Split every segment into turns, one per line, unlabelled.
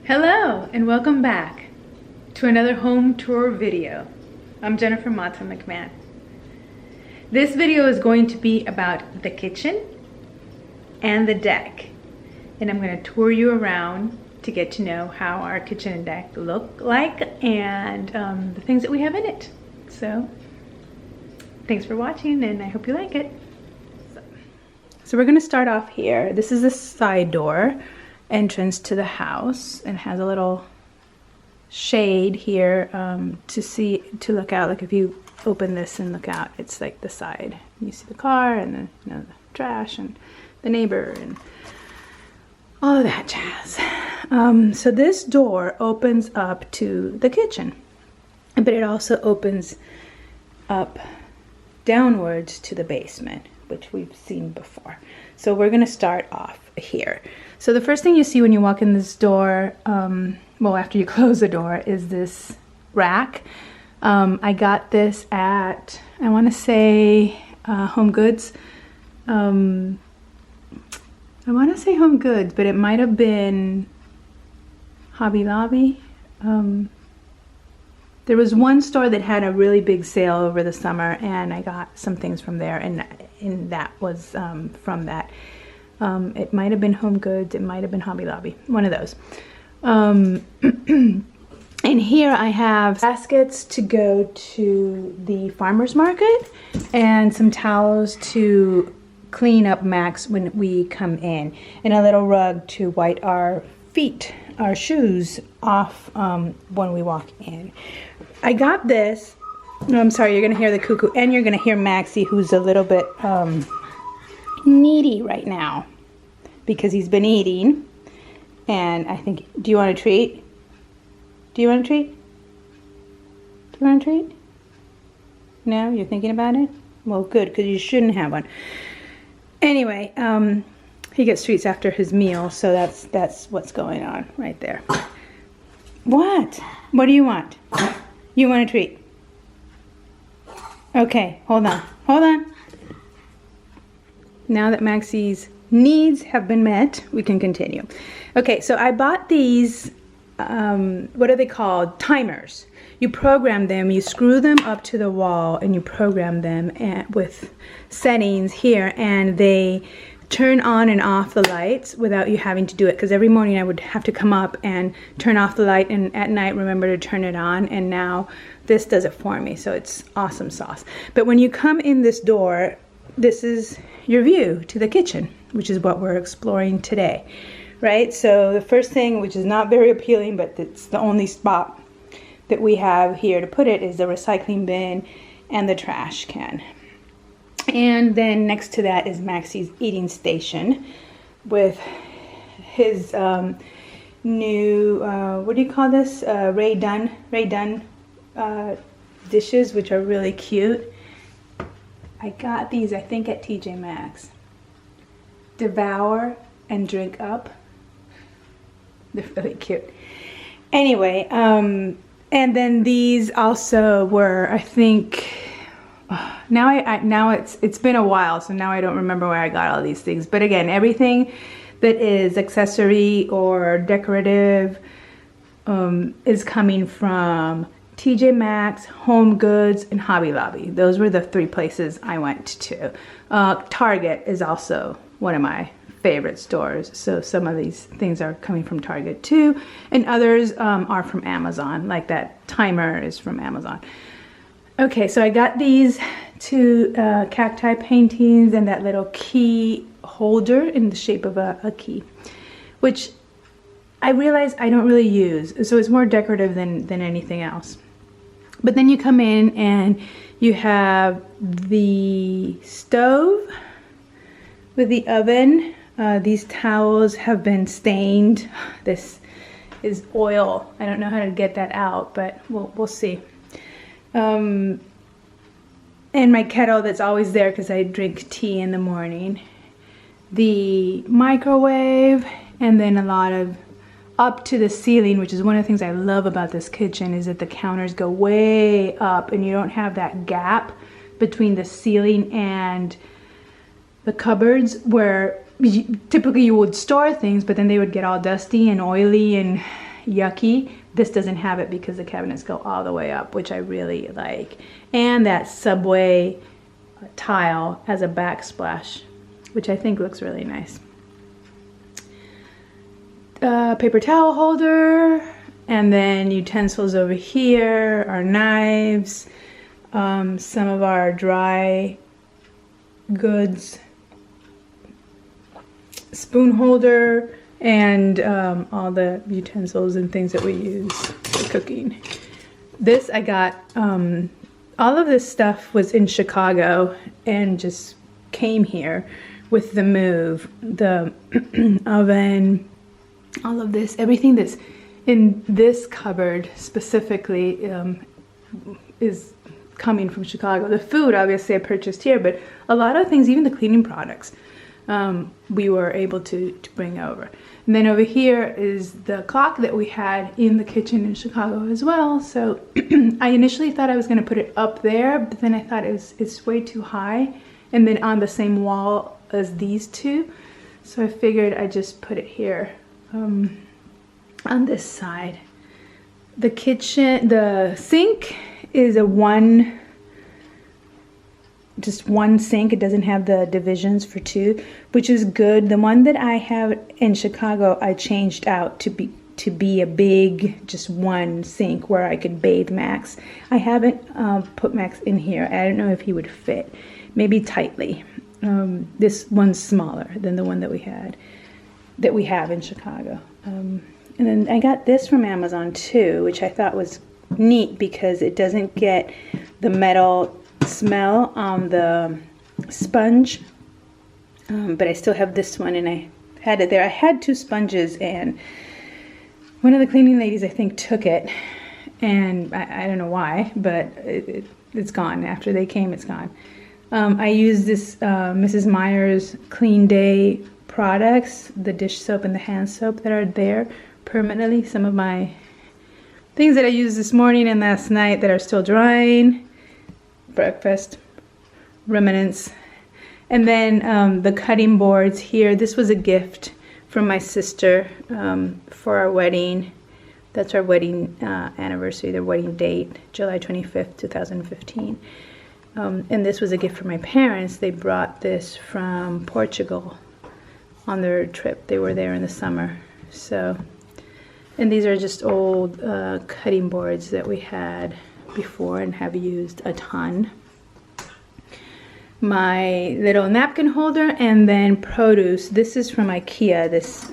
Hello and welcome back to another home tour video. I'm Jennifer Mata-McMahon. This video is going to be about the kitchen and the deck, and I'm going to tour you around to get to know how our kitchen and deck look like and the things that we have in it. So thanks for watching and I hope you like it. So we're going to start off here. This is a side door entrance to the house and has a little shade here to look out. Like if you open this and look out, it's like the side. You see the car and then the trash and the neighbor and all of that jazz. So this door opens up to the kitchen, but it also opens up downwards to the basement, which we've seen before. So we're gonna start off here. So the first thing you see when you walk in this door, well, after you close the door, is this rack. I got this at, I want to say, Home Goods. I want to say Home Goods, but it might have been Hobby Lobby. There was one store that had a really big sale over the summer, and I got some things from there, and that was from that. It might have been Home Goods, it might have been Hobby Lobby, one of those. And here I have baskets to go to the farmer's market and some towels to clean up Max when we come in, and a little rug to wipe our feet, our shoes off when we walk in. I got this, no, I'm sorry, you're gonna hear the cuckoo and you're gonna hear Maxie, who's a little bit needy right now because he's been eating, and I think, do you want a treat? Do you want a treat? Do you want a treat? No, you're thinking about it? Well, good, because you shouldn't have one. Anyway, he gets treats after his meal, so that's what's going on right there. What? What do you want? You want a treat? Okay, hold on, hold on. Now that Maxie's needs have been met, we can continue. Okay, so I bought these, what are they called? Timers. You program them, you screw them up to the wall, and you program them with settings here, and they turn on and off the lights without you having to do it, because every morning I would have to come up and turn off the light, and at night remember to turn it on, and now this does it for me, so it's awesome sauce. But when you come in this door, this is your view to the kitchen, which is what we're exploring today, right? So the first thing, which is not very appealing, but it's the only spot that we have here to put it, is the recycling bin and the trash can. And then next to that is Maxie's eating station with his new, what do you call this? Ray Dunn dishes, which are really cute. I got these, I think, at TJ Maxx. Devour and Drink Up. They're really cute. Anyway, and then these also were, I think, now it's been a while, so now I don't remember where I got all these things. But again, everything that is accessory or decorative is coming from TJ Maxx, Home Goods, and Hobby Lobby. Those were the three places I went to. Target is also one of my favorite stores, so some of these things are coming from Target too, and others are from Amazon, like that timer is from Amazon. Okay, so I got these two cacti paintings and that little key holder in the shape of a key, which I realize I don't really use, so it's more decorative than anything else. But then you come in and you have the stove with the oven. These towels have been stained. This is oil. I don't know how to get that out, but we'll see. And my kettle that's always there because I drink tea in the morning. The microwave, and then a lot of up to the ceiling, which is one of the things I love about this kitchen, is that the counters go way up and you don't have that gap between the ceiling and the cupboards where typically you would store things, but then they would get all dusty and oily, and yucky. This doesn't have it because the cabinets go all the way up, which I really like. And that subway tile as a backsplash, which I think looks really nice. Paper towel holder, and then utensils over here, our knives, some of our dry goods, spoon holder, and all the utensils and things that we use for cooking. This I got, all of this stuff was in Chicago and just came here with the move. The oven, all of this, everything that's in this cupboard specifically is coming from Chicago. The food, obviously, I purchased here, but a lot of things, even the cleaning products, we were able to bring over. And then over here is the clock that we had in the kitchen in Chicago as well. So I initially thought I was going to put it up there, but then I thought it's way too high and then on the same wall as these two. So I figured I'd just put it here on this side. The kitchen, the sink is just one sink. It doesn't have the divisions for two, which is good. The one that I have in Chicago, I changed out to be a big, just one sink where I could bathe Max. I haven't put Max in here. I don't know if he would fit, maybe tightly. This one's smaller than the one that we have in Chicago. And then I got this from Amazon too, which I thought was neat because it doesn't get the metal smell on the sponge, but I still have this one, and I had it there. I had two sponges, and one of the cleaning ladies, I think, took it, and I don't know why, but it's gone. After they came, it's gone. I use this Mrs. Meyer's Clean Day products, the dish soap and the hand soap that are there permanently. Some of my things that I used this morning and last night that are still drying. Breakfast remnants. And then the cutting boards here. This was a gift from my sister for our wedding. That's our wedding anniversary, their wedding date, July 25th, 2015. And this was a gift from my parents. They brought this from Portugal on their trip. They were there in the summer. So, and these are just old cutting boards that we had before and have used a ton. My little napkin holder, and then produce. This is from IKEA. This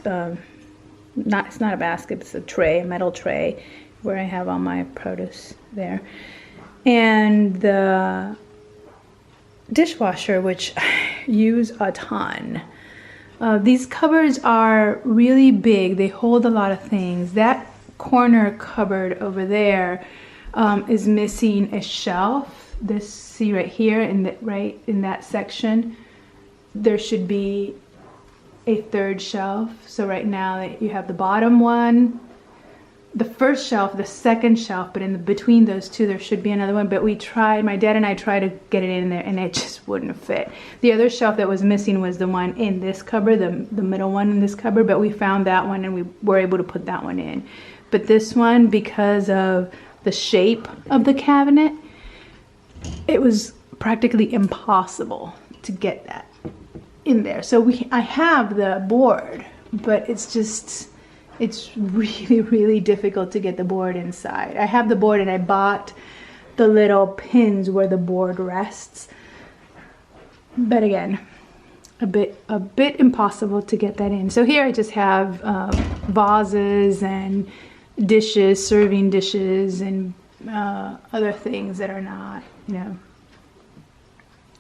it's not a basket, it's a tray, a metal tray, where I have all my produce there. And the dishwasher, which I use a ton. These cupboards are really big. They hold a lot of things. That corner cupboard over there is missing a shelf. This, see right here, right in that section, there should be a third shelf. So right now you have the bottom one, the first shelf, the second shelf, but in between those two there should be another one. But we tried, my dad and I tried to get it in there, and it just wouldn't fit. The other shelf that was missing was the one in this cupboard, the middle one in this cupboard, but we found that one and we were able to put that one in. But this one, because of the shape of the cabinet, it was practically impossible to get that in there. So I have the board, but it's really, really difficult to get the board inside. I have the board, and I bought the little pins where the board rests. But again, a bit impossible to get that in. So here I just have vases and dishes, serving dishes, and other things that are not,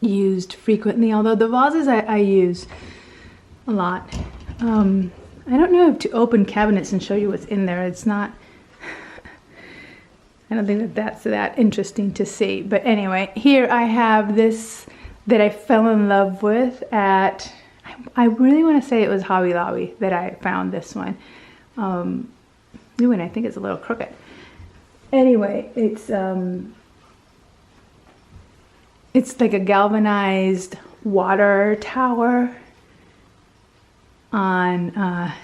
used frequently. Although the vases I use a lot. I don't know if to open cabinets and show you what's in there. It's not, I don't think that's that interesting to see. But anyway, here I have this that I fell in love with at, I really want to say it was Hobby Lobby that I found this one. Ooh, and I think it's a little crooked. Anyway, it's like a galvanized water tower on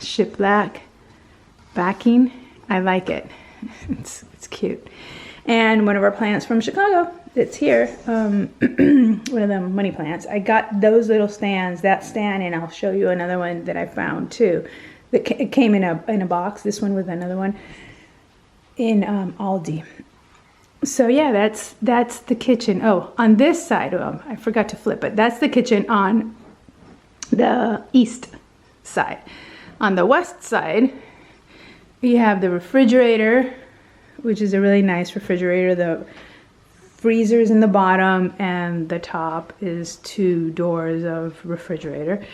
shiplap backing. I like it. It's cute. And one of our plants from Chicago, it's here. One of them money plants. I got those little stands, that stand, and I'll show you another one that I found too. It came in a box. This one with another one in Aldi. So yeah, that's the kitchen. Oh, on this side, I forgot to flip it. That's the kitchen on the east side. On the west side, we have the refrigerator, which is a really nice refrigerator. The freezer is in the bottom, and the top is 2 doors of refrigerator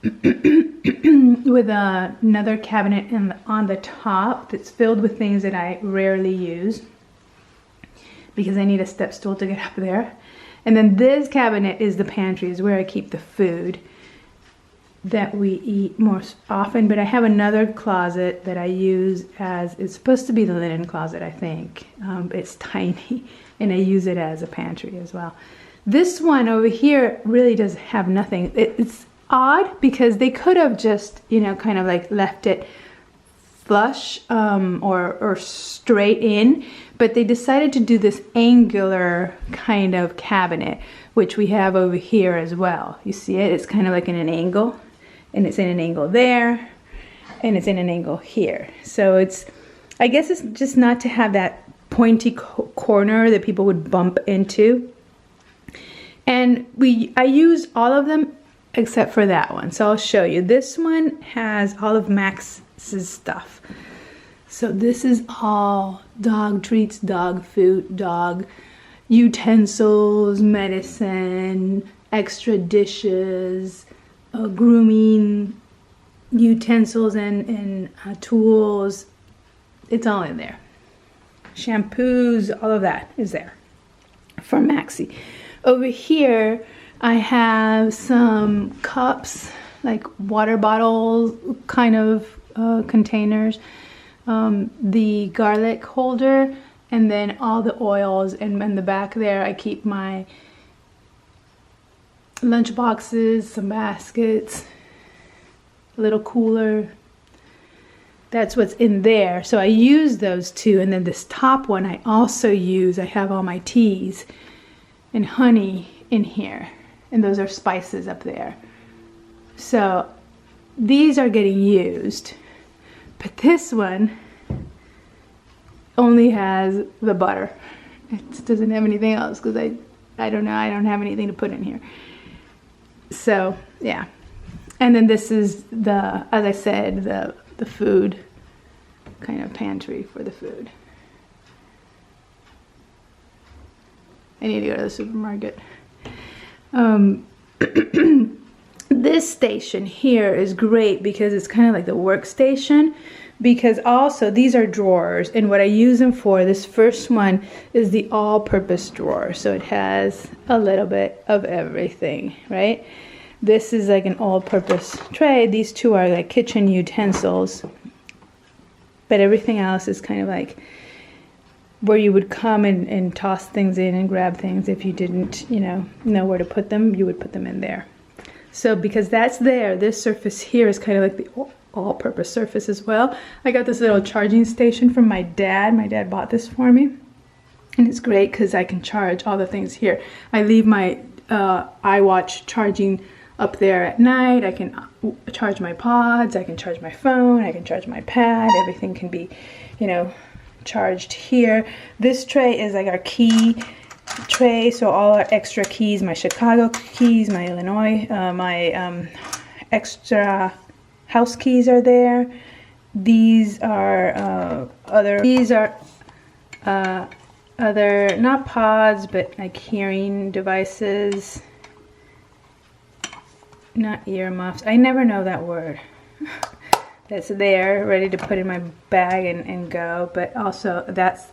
with another cabinet on the top that's filled with things that I rarely use because I need a step stool to get up there. And then this cabinet is the pantry, is where I keep the food that we eat more often. But I have another closet that I use as, it's supposed to be the linen closet, I think. It's tiny, and I use it as a pantry as well. This one over here really does have nothing. It's odd because they could have just, you know, kind of like left it flush or straight in, but they decided to do this angular kind of cabinet, which we have over here as well. You see it? It's kind of like in an angle, and it's in an angle there, and it's in an angle here. So it's, I guess it's just not to have that pointy corner that people would bump into. And I use all of them except for that one. So I'll show you. This one has all of Max's stuff. So this is all dog treats, dog food, dog utensils, medicine, extra dishes, grooming utensils and tools. It's all in there. Shampoos, all of that is there for Maxie. Over here, I have some cups, like water bottles kind of containers, the garlic holder, and then all the oils. And in the back there, I keep my lunch boxes, some baskets, a little cooler. That's what's in there. So I use those two. And then this top one I also use. I have all my teas and honey in here. And those are spices up there. So these are getting used. But this one only has the butter. It doesn't have anything else because I don't know. I don't have anything to put in here. So yeah. And then this is the, as I said, the food kind of pantry for the food. I need to go to the supermarket. This station here is great because it's kind of like the workstation, because also these are drawers, and what I use them for, this first one is the all-purpose drawer, so it has a little bit of everything, right? This is like an all-purpose tray. These two are like kitchen utensils, but everything else is kind of like where you would come and toss things in and grab things. If you didn't, you know where to put them, you would put them in there. So because that's there, this surface here is kind of like the all-purpose surface as well. I got this little charging station from my dad. My dad bought this for me, and it's great because I can charge all the things here. I leave my iWatch charging up there at night. I can charge my pods, I can charge my phone, I can charge my pad. Everything can be, charged here. This tray is like our key tray, so all our extra keys, my Chicago keys, my Illinois, my extra house keys are there. These are other, not pods, but like hearing devices, not earmuffs. I never know that word. That's there, ready to put in my bag and go. But also,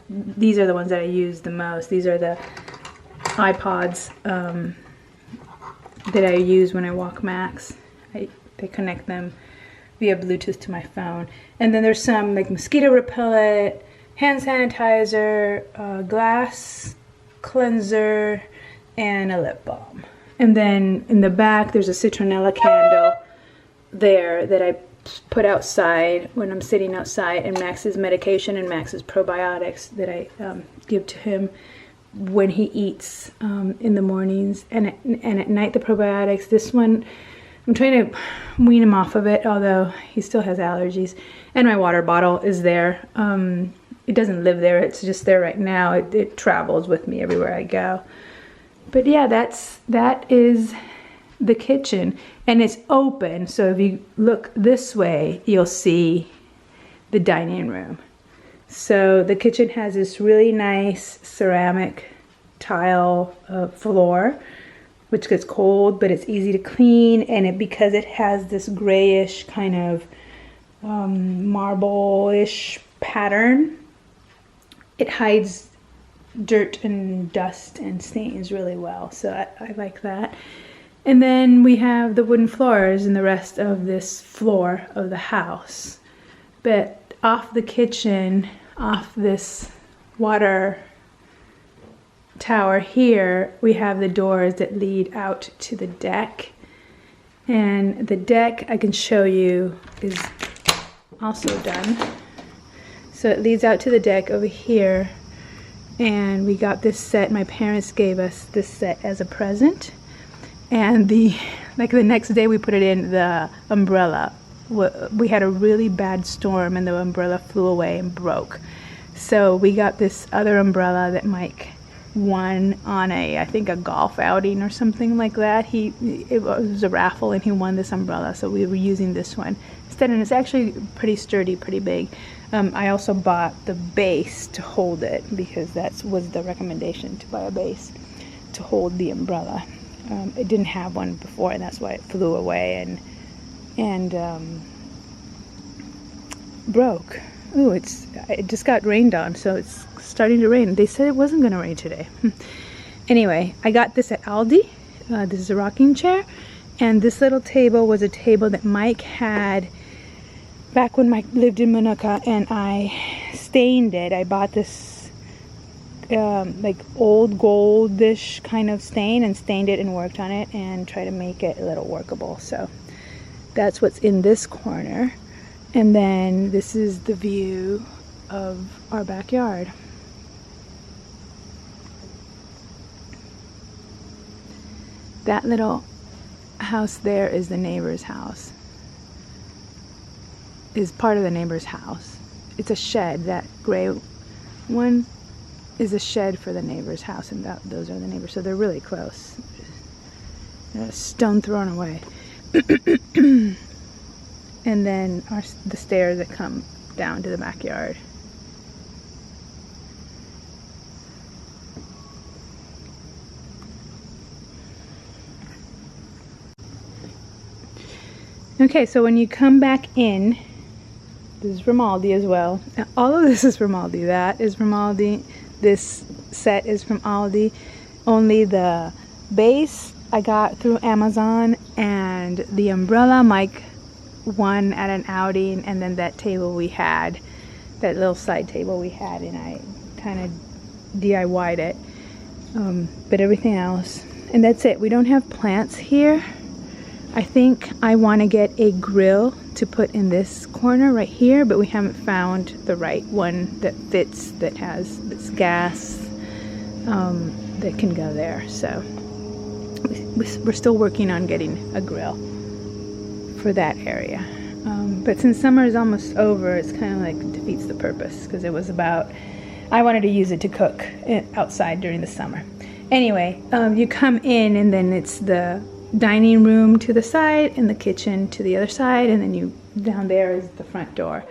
these are the ones that I use the most. These are the iPods that I use when I walk Max. They connect them via Bluetooth to my phone. And then there's some like mosquito repellent, hand sanitizer, glass cleanser, and a lip balm. And then in the back, there's a citronella candle there that I put outside when I'm sitting outside, and Max's medication and Max's probiotics that I give to him when he eats in the mornings, and at night the probiotics. This one, I'm trying to wean him off of it, although he still has allergies. And my water bottle is there. It doesn't live there, it's just there right now. It travels with me everywhere I go. But yeah, that is the kitchen, and it's open, so if you look this way you'll see the dining room. So the kitchen has this really nice ceramic tile floor, which gets cold, but it's easy to clean, and because it has this grayish kind of marble-ish pattern, it hides dirt and dust and stains really well, so I like that. And then we have the wooden floors in the rest of this floor of the house. But off the kitchen, off this water tower here, we have the doors that lead out to the deck. And the deck, I can show you, is also done. So it leads out to the deck over here. And we got this set, my parents gave us this set as a present. And the next day we put it in the umbrella. We had a really bad storm and the umbrella flew away and broke. So we got this other umbrella that Mike won on I think a golf outing or something like that. It was a raffle and he won this umbrella, so we were using this one instead, and it's actually pretty sturdy, pretty big. I also bought the base to hold it because that was the recommendation, to buy a base to hold the umbrella. It didn't have one before, and that's why it flew away and broke. Ooh, it just got rained on, so it's starting to rain. They said it wasn't going to rain today. Anyway, I got this at Aldi. This is a rocking chair, and this little table was a table that Mike had back when Mike lived in Manuka, and I stained it. I bought this like old goldish kind of stain and stained it and worked on it and tried to make it a little workable. So that's what's in this corner. And then this is the view of our backyard. That little house there is the neighbor's house. Is part of the neighbor's house. It's a shed. That gray one is a shed for the neighbor's house, and those are the neighbors. So they're really close. A stone thrown away. And then the stairs that come down to the backyard. Okay, so when you come back in, this is from Aldi as well. Now, all of this is from Aldi. That is from Aldi. This set is from Aldi. Only the base I got through Amazon, and the umbrella Mike won at an outing, and then that table we had, that little side table we had, and I kind of DIY'd it. But everything else, and that's it. We don't have plants here. I think I want to get a grill to put in this corner right here, but we haven't found the right one that fits, that has this gas that can go there. So we're still working on getting a grill for that area. But since summer is almost over, it's kind of like defeats the purpose, because it was about, I wanted to use it to cook outside during the summer. Anyway, you come in, and then it's the dining room to the side and the kitchen to the other side, and then down there is the front door.